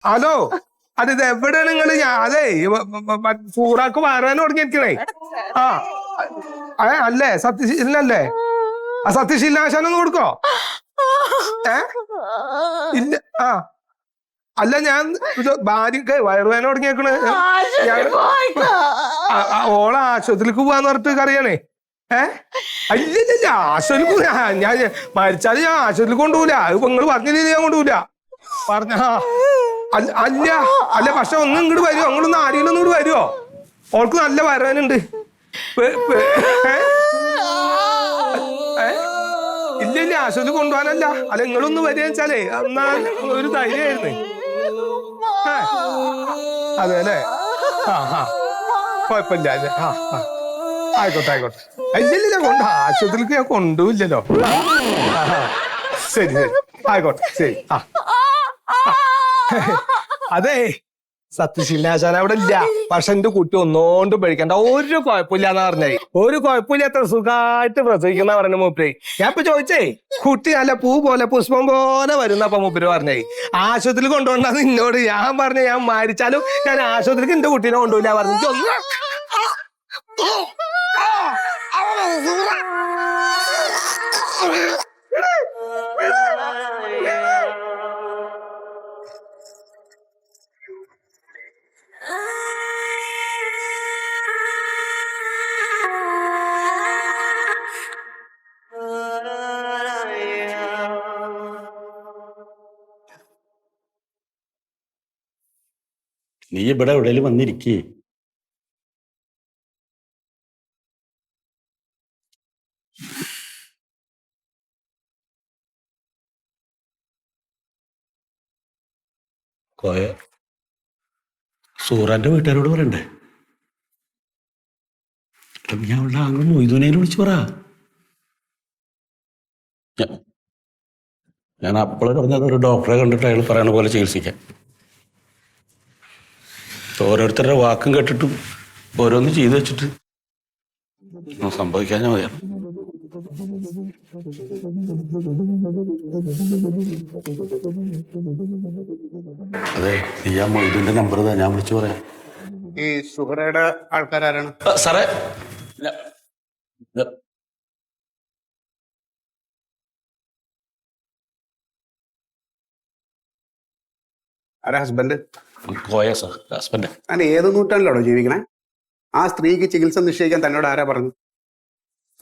Hello ഇത് എവിടെയാണ് നിങ്ങള്? അതെ സൂറാക്ക് വരാൻ തുടങ്ങിയിരിക്കണേ. അല്ലേ സത്യശീലനല്ലേ? സത്യശീലനാശാനൊന്ന് കൊടുക്കോ? ഇല്ല. അല്ല ഞാൻ ഭാര്യക്ക് വയറുവേന തുടങ്ങിയേക്കണ്. ഓളെ ആശുപത്രിക്ക് പോവാന്ന് പറഞ്ഞിട്ട് കറിയാണേ. അല്ലല്ല ആശുപത്രിക്ക് ഞാൻ മരിച്ചാലും ഞാൻ ആശുപത്രിക്ക് കൊണ്ടുപോല. അത് നിങ്ങൾ പറഞ്ഞില്ല ഞാൻ കൊണ്ടുപോല പറഞ്ഞ. അല്ല അല്ല പക്ഷെ ഒന്ന് ഇങ്ങോട്ട് വരുമോ? നിങ്ങളൊന്ന് ആരെങ്കിലും ഒന്ന് ഇങ്ങോട്ട് വരുമോ? ഓൾക്ക് നല്ല വരാനുണ്ട്. ഇല്ല ആശുപത്രി കൊണ്ടുപോകാനല്ല. അല്ല നിങ്ങളൊന്ന് വരിക വെച്ചാലേ എന്നാ ഒരു ധൈര്യമായിരുന്നു. അതെ അല്ലേ? കുഴപ്പമില്ല. ആയിക്കോട്ടെ ആയിക്കോട്ടെ. ഇല്ലില്ല ആശുപത്രിക്ക് ഞാൻ കൊണ്ടുപോയില്ലല്ലോ. ശരി ശരി ആയിക്കോട്ടെ ശരി. അതെ സത്യശീലനാശാൻ അവിടെ ഇല്ല. പക്ഷെ എന്റെ കുട്ടി ഒന്നോണ്ടും പേടിക്കണ്ട, ഒരു കുഴപ്പമില്ലാന്ന് പറഞ്ഞേ. ഒരു കുഴപ്പമില്ല, എത്ര സുഖമായിട്ട് പ്രസവിക്കുന്ന പറഞ്ഞ മൂപ്പര്. ഞാൻ ഇപ്പൊ ചോദിച്ചേ കുട്ടി നല്ല പൂ പോലെ പുഷ്പം പോലെ വരുന്നപ്പ മൂപ്പര് പറഞ്ഞേ ആശുപത്രിയിൽ കൊണ്ടുപോകണ്ടെന്ന് എന്നോട്. ഞാൻ പറഞ്ഞു ഞാൻ മരിച്ചാലും ഞാൻ ആശുപത്രിക്ക് എന്റെ കുട്ടീനെ കൊണ്ടുപോയില്ല പറഞ്ഞു. ഒന്ന് നീ ഇവിടെ എവിടെയും വന്നിരിക്കേ. കോയ സൂറാന്റെ വീട്ടുകാരോട് പറയണ്ടേ? ഞാൻ അവളുടെ അങ്ങ് മൊയ്തുവിനെ വിളിച്ചു പറ. ഞാൻ അപ്പോഴേ പറഞ്ഞത് ഒരു ഡോക്ടറെ കണ്ടിട്ട് അയാൾ പറയണ പോലെ ചികിത്സിക്കാം. ഓരോരുത്തരുടെ വാക്കും കേട്ടിട്ടും ഓരോന്ന് ചെയ്തു വെച്ചിട്ട് സംഭവിക്കാൻ ഞാൻ മതിയാണ്. അതെ നീ ആ മൊയ്തുവിന്റെ നമ്പർ താ, ഞാൻ വിളിച്ചു പറയാം. ഈ സുഹറയുടെ ആൾക്കാരാണ് സാറേ? ആരാ ഹസ്ബൻഡ്? Koya sir husband. ഞാൻ ഏത് നൂറ്റാണ്ടിലാണോ ജീവിക്കണേ? ആ സ്ത്രീക്ക് ചികിത്സ നിശ്ചയിക്കാൻ തന്നോട് ആരാ പറഞ്ഞു?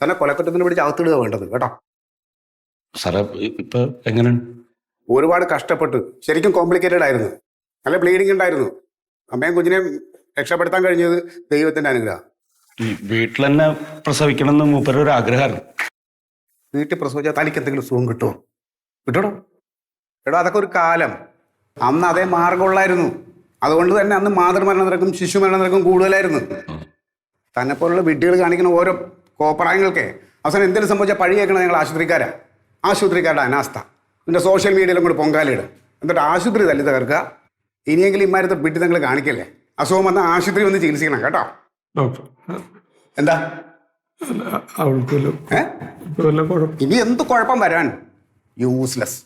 തന്നെ കൊലക്കുറ്റത്തിന് പിടിച്ച് അകത്തിടുക വേണ്ടത് കേട്ടോ. സാറേ ഇപ്പൊ എങ്ങനെയാണ്? ഒരുപാട് കഷ്ടപ്പെട്ടു, ശരിക്കും കോംപ്ലിക്കേറ്റഡ് ആയിരുന്നു, നല്ല ബ്ലീഡിങ് ഉണ്ടായിരുന്നു. അമ്മയും കുഞ്ഞിനെയും രക്ഷപ്പെടുത്താൻ കഴിഞ്ഞത് ദൈവത്തിന്റെ അനുഗ്രഹം. ഈ വീട്ടിൽ തന്നെ പ്രസവിക്കണം എന്ന് മൂപ്പരുടെ ഒരു ആഗ്രഹമാണ്. വീട്ടിൽ പ്രസവിച്ചാൽ തനിക്ക് എന്തെങ്കിലും സുഖം കിട്ടുമോ? കിട്ടണോ? എടോ അതൊക്കെ ഒരു കാലം. അന്ന് അതേ മാർഗമുള്ളായിരുന്നു. അതുകൊണ്ട് തന്നെ അന്ന് മാതൃമരണ നിരക്കും ശിശുമരണ നിരക്കും കൂടുതലായിരുന്നു. തന്നെ പോലുള്ള വിഡ്ഢികൾ കാണിക്കുന്ന ഓരോ കോപ്രായങ്ങൾക്ക് അവസാനം എന്തെങ്കിലും സംഭവിച്ചാൽ പഴി കേൾക്കണം ഞങ്ങൾ ആശുപത്രിക്കാരുടെ അനാസ്ഥ. പിന്നെ സോഷ്യൽ മീഡിയയിലും കൂടി പൊങ്കാലിടും. എന്നിട്ട് ആശുപത്രി തല്ലി തകർക്കുക. ഇനിയെങ്കിലും ഇമാരത്തെ വിഡ്ഢി നിങ്ങൾ കാണിക്കല്ലേ. അസുഖം വന്ന ആശുപത്രി വന്ന് ചികിത്സിക്കണം കേട്ടോ. എന്താ ഇനി എന്ത് കുഴപ്പം വരാൻ? യൂസ്ലെസ്.